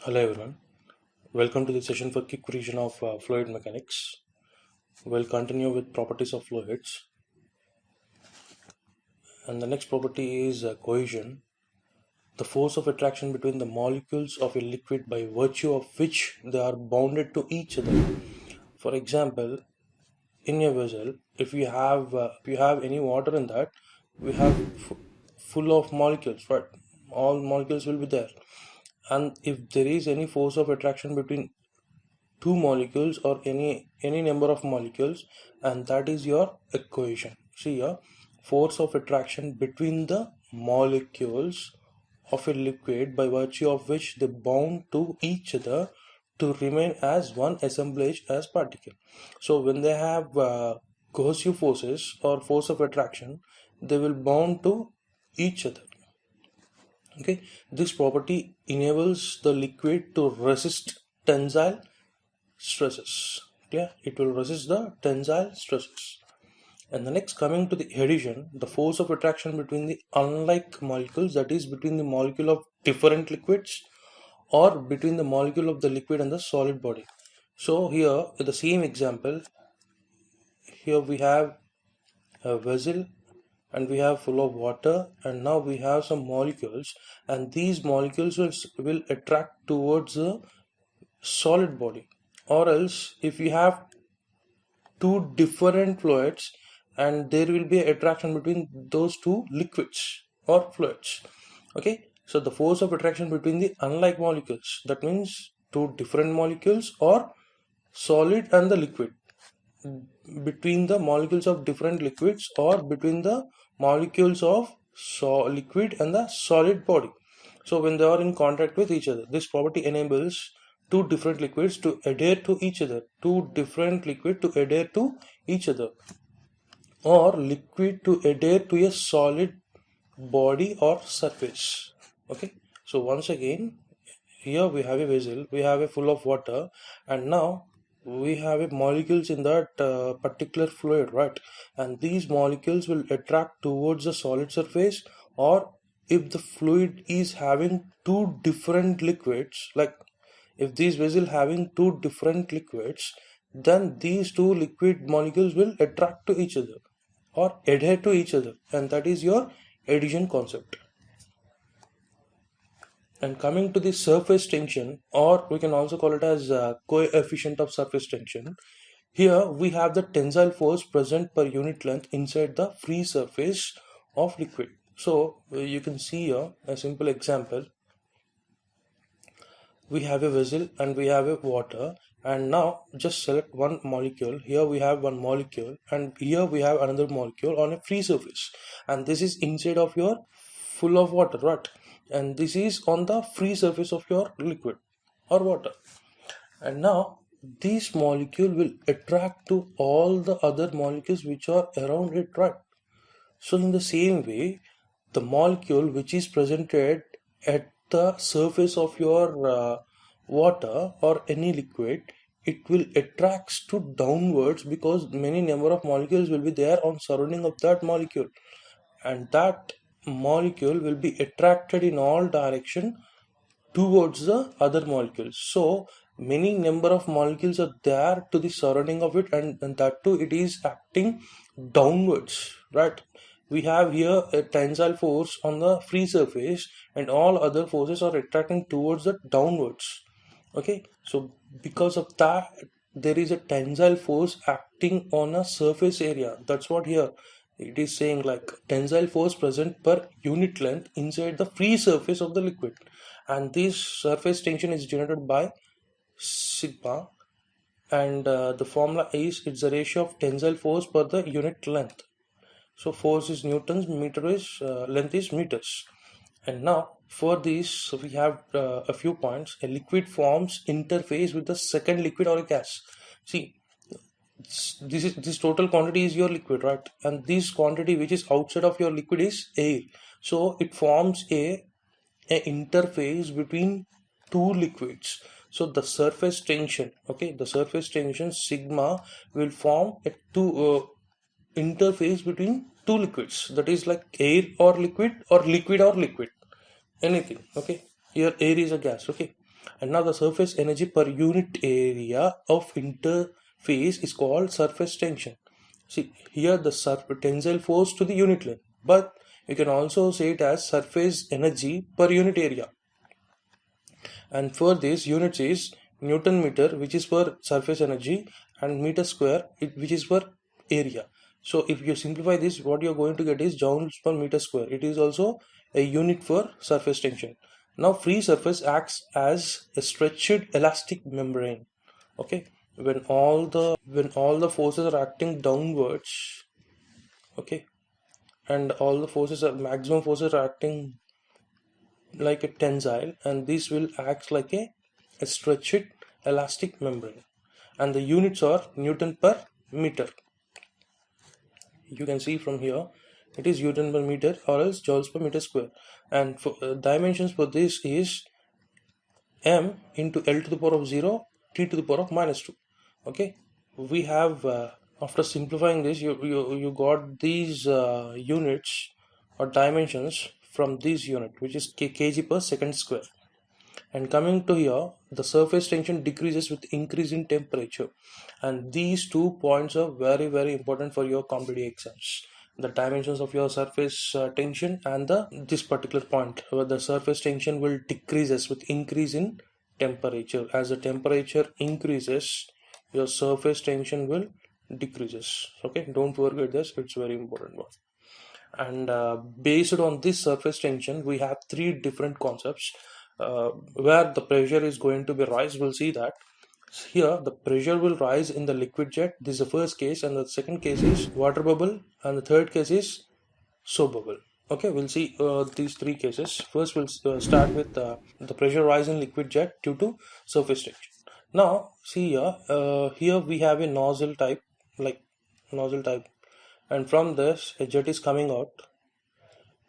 Hello everyone, welcome to the session for quick revision of fluid mechanics. We'll continue with properties of fluids, and the next property is cohesion, the force of attraction between the molecules of a liquid by virtue of which they are bounded to each other. For example, in a vessel, if you have any water in that, we have full of molecules, right? All molecules will be there, and if there is any force of attraction between two molecules or any number of molecules, and that is your equation. See here, force of attraction between the molecules of a liquid by virtue of which they bound to each other to remain as one assemblage as particle. So when they have cohesive forces or force of attraction, they will bound to each other. Okay, this property enables the liquid to resist tensile stresses. Yeah, it will resist the tensile stresses. And the next, coming to the adhesion, the force of attraction between the unlike molecules, that is between the molecule of different liquids or between the molecule of the liquid and the solid body. So here in the same example, here we have a vessel and we have full of water, and now we have some molecules, and these molecules will attract towards the solid body. Or else if we have two different fluids, and there will be attraction between those two liquids or fluids. Okay, so the force of attraction between the unlike molecules, that means two different molecules or solid and the liquid, between the molecules of different liquids or between the molecules of liquid and the solid body. So when they are in contact with each other, this property enables two different liquids to adhere to each other, two different liquid to adhere to each other, or liquid to adhere to a solid body or surface. Okay, so once again, here we have a vessel, we have a full of water, and now we have a molecules in that particular fluid, right? And these molecules will attract towards the solid surface, or if the fluid is having two different liquids, like if this vessel having two different liquids, then these two liquid molecules will attract to each other or adhere to each other, and that is your adhesion concept. And coming to the surface tension, or we can also call it as coefficient of surface tension, here we have the tensile force present per unit length inside the free surface of liquid. So you can see here a simple example. We have a vessel and we have a water, and now just select one molecule. Here we have one molecule, and here we have another molecule on a free surface, and this is inside of your full of water, right? And this is on the free surface of your liquid or water. And now this molecule will attract to all the other molecules which are around it, right? So in the same way, the molecule which is presented at the surface of your water or any liquid, it will attracts to downwards because many number of molecules will be there on surrounding of that molecule, and that molecule will be attracted in all direction towards the other molecules. So many number of molecules are there to the surrounding of it, and that too it is acting downwards, right? We have here a tensile force on the free surface, and all other forces are attracting towards the downwards. Okay, so because of that, there is a tensile force acting on a surface area. That's what here it is saying, like tensile force present per unit length inside the free surface of the liquid, and this surface tension is generated by sigma, and the formula is, it's the ratio of tensile force per the unit length. So force is newtons, meter is length is meters. And now for this we have a few points. A liquid forms interface with the second liquid or a gas. See, this total quantity is your liquid, right? And this quantity which is outside of your liquid is air. So it forms a interface between two liquids. So the surface tension, okay, the surface tension sigma will form a two interface between two liquids, that is like air or liquid or liquid or liquid, anything. Okay, here air is a gas. Okay, And now the surface energy per unit area of interface is called surface tension. See here the tensile force to the unit length, but you can also say it as surface energy per unit area. And for this units is Newton meter, which is for surface energy, and meter square, which is for area. So if you simplify this, what you're going to get is joules per meter square. It is also a unit for surface tension. Now free surface acts as a stretched elastic membrane. Okay, when all the forces are acting downwards, okay, and all the forces are maximum forces are acting like a tensile, and this will act like a stretched elastic membrane, and the units are Newton per meter. You can see from here it is Newton per meter or else joules per meter square, and for dimensions for this is m into L to the power of 0 t to the power of minus 2. Okay, we have after simplifying this, you got these units or dimensions from this unit, which is kg per second square. And coming to here, the surface tension decreases with increase in temperature, and these 2 points are very important for your competitive exams. The dimensions of your surface tension and this particular point where the surface tension will decreases with increase in temperature. As the temperature increases, your surface tension will decreases. Okay, don't forget this, it's very important one. And based on this surface tension, we have three different concepts where the pressure is going to be rise. We'll see that here the pressure will rise in the liquid jet. This is the first case, and the second case is water bubble, and the third case is soap bubble. Okay, we'll see these three cases. First we'll start with the pressure rise in liquid jet due to surface tension. Now see here, here we have a nozzle type, like nozzle type, and from this a jet is coming out,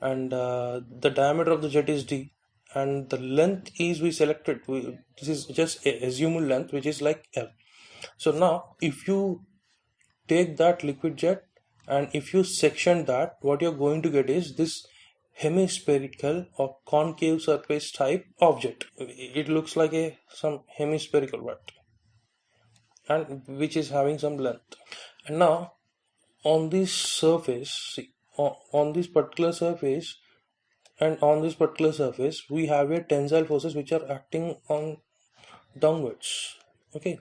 and the diameter of the jet is d, and the length is we selected, this is just a assumed length, which is like L. So now if you take that liquid jet and if you section that, what you're going to get is this hemispherical or concave surface type object. It looks like some hemispherical one, and which is having some length. And now on this surface, see, on this particular surface, and on this particular surface we have a tensile forces which are acting on downwards. Okay,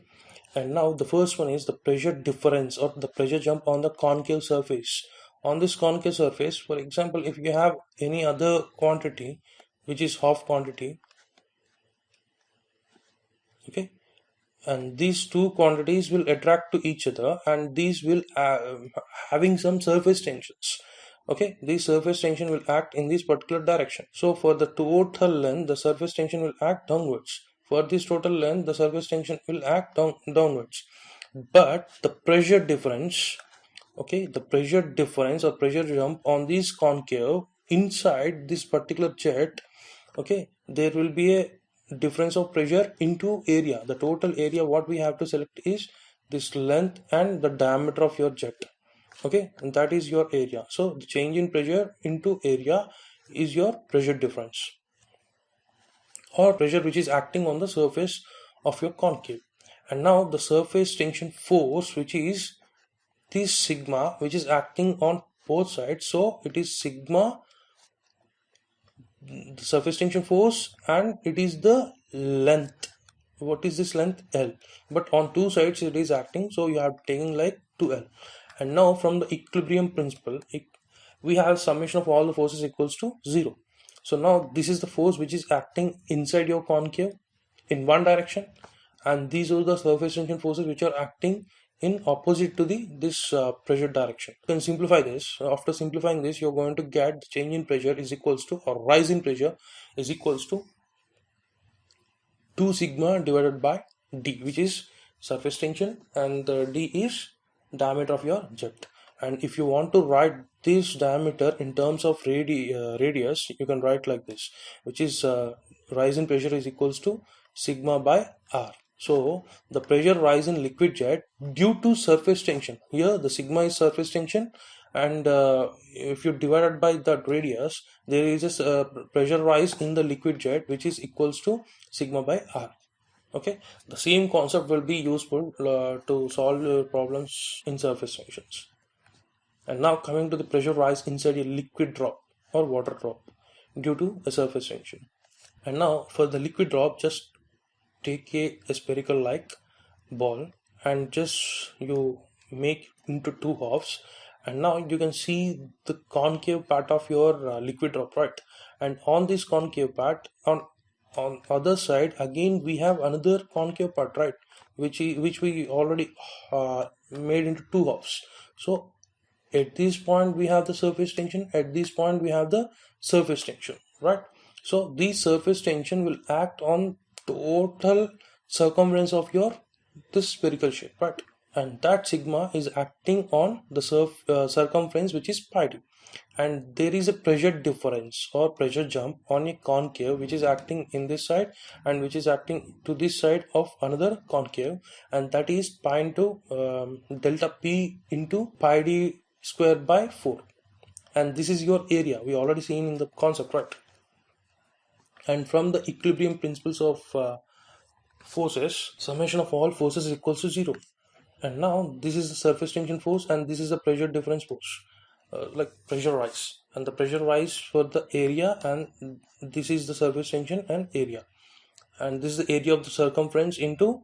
and now the first one is the pressure difference or the pressure jump on the concave surface. On this concave surface, for example, if you have any other quantity which is half quantity, okay, and these two quantities will attract to each other, and these will having some surface tensions. Okay, this surface tension will act in this particular direction. So for the total length, the surface tension will act downwards. For this total length, the surface tension will act downwards. But the pressure difference, okay, the pressure difference or pressure jump on this concave inside this particular jet, okay, there will be a difference of pressure into area. The total area what we have to select is this length and the diameter of your jet. Okay, and that is your area. So the change in pressure into area is your pressure difference or pressure which is acting on the surface of your concave. And now the surface tension force, which is this sigma, which is acting on both sides. So it is sigma, the surface tension force, and it is the length. What is this length? L. But on two sides it is acting, so you have taken like 2L. And now from the equilibrium principle, we have summation of all the forces equals to 0. So now this is the force which is acting inside your concave in one direction, and these are the surface tension forces which are acting in opposite to this pressure direction. You can simplify this. After simplifying this, you're going to get the change in pressure is equals to, or rise in pressure is equals to 2 sigma divided by d, which is surface tension, and d is diameter of your jet. And if you want to write this diameter in terms of radius, you can write like this, which is rise in pressure is equals to sigma by r. So the pressure rise in liquid jet due to surface tension. Here the sigma is surface tension and if you divide it by that radius, there is a pressure rise in the liquid jet which is equals to sigma by r. Okay, the same concept will be useful to solve your problems in surface tensions. And now coming to the pressure rise inside a liquid drop or water drop due to a surface tension. And now for the liquid drop, just take a spherical like ball and just you make into two halves, and now you can see the concave part of your liquid drop, right? And on this concave part, on other side again we have another concave part, right, which we already made into two halves. So at this point we have the surface tension, at this point we have the surface tension, right? So this surface tension will act on total circumference of your this spherical shape, right? And that sigma is acting on the circumference which is pi d, and there is a pressure difference or pressure jump on a concave which is acting in this side and which is acting to this side of another concave, and that is pi into delta p into pi d square by 4, and this is your area we already seen in the concept, right? And from the equilibrium principles of forces, summation of all forces is equals to 0. And now this is the surface tension force and this is the pressure difference force, like pressure rise, and the pressure rise for the area, and this is the surface tension and area, and this is the area of the circumference into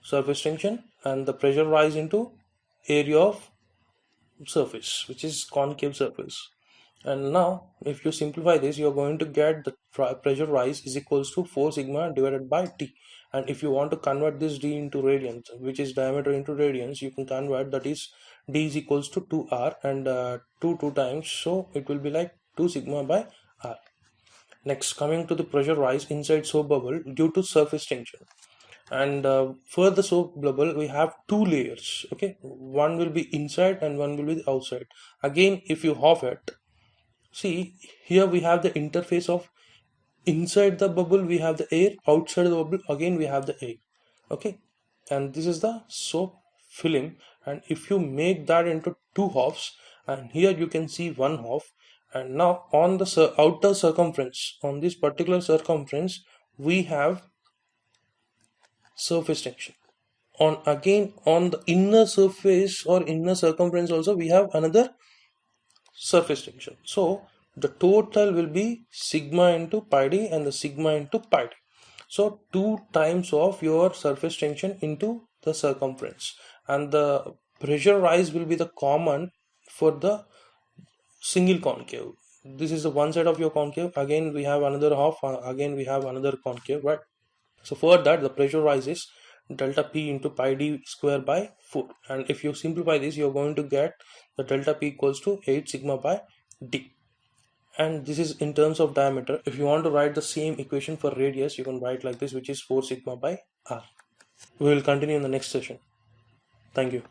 surface tension, and the pressure rise into area of surface which is concave surface. And now if you simplify this, you are going to get the pressure rise is equals to 4 sigma divided by t. And if you want to convert this d into radians, which is diameter into radians, you can convert, that is d is equals to 2r, and 2 times, so it will be like 2 sigma by r. Next, coming to the pressure rise inside soap bubble due to surface tension. And for the soap bubble we have two layers, okay, one will be inside and one will be outside. Again, if you half it, see here we have the interface of inside the bubble we have the air, outside the bubble again we have the air, okay. And this is the soap film, and if you make that into two halves, and here you can see one half, and now on the outer circumference, on this particular circumference we have surface tension. On again on the inner surface or inner circumference also we have another surface tension. So the total will be sigma into pi d and the sigma into pi d. So 2 times of your surface tension into the circumference, and the pressure rise will be the common for the single concave. This is the one side of your concave, again we have another half, again we have another concave, right? So for that the pressure rise is delta p into pi d square by 4, and if you simplify this you are going to get the delta p equals to 8 sigma by d, and this is in terms of diameter. If you want to write the same equation for radius, you can write like this, which is 4 sigma by r. We will continue in the next session. Thank you.